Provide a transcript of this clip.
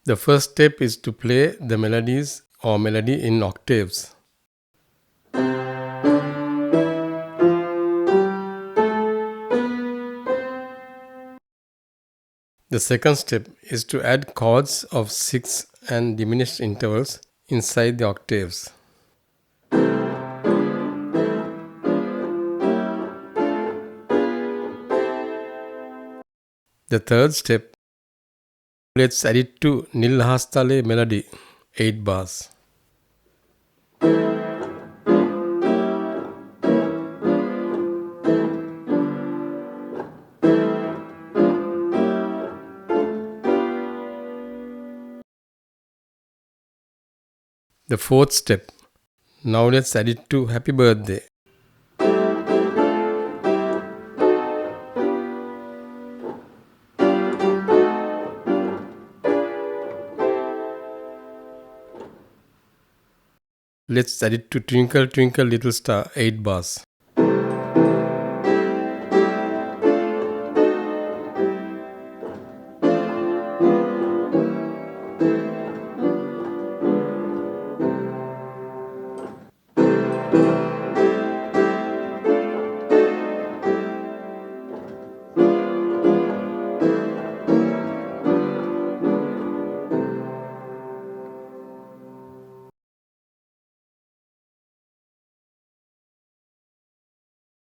The first step is to play the melodies or melody in octaves. The second step is to add chords of 6 and diminished intervals inside the octaves. The third step, let's add it to Nilhastale melody, 8 bars. The fourth step, now let's add it to Happy Birthday. Let's add it to Twinkle Twinkle Little Star, 8 bars.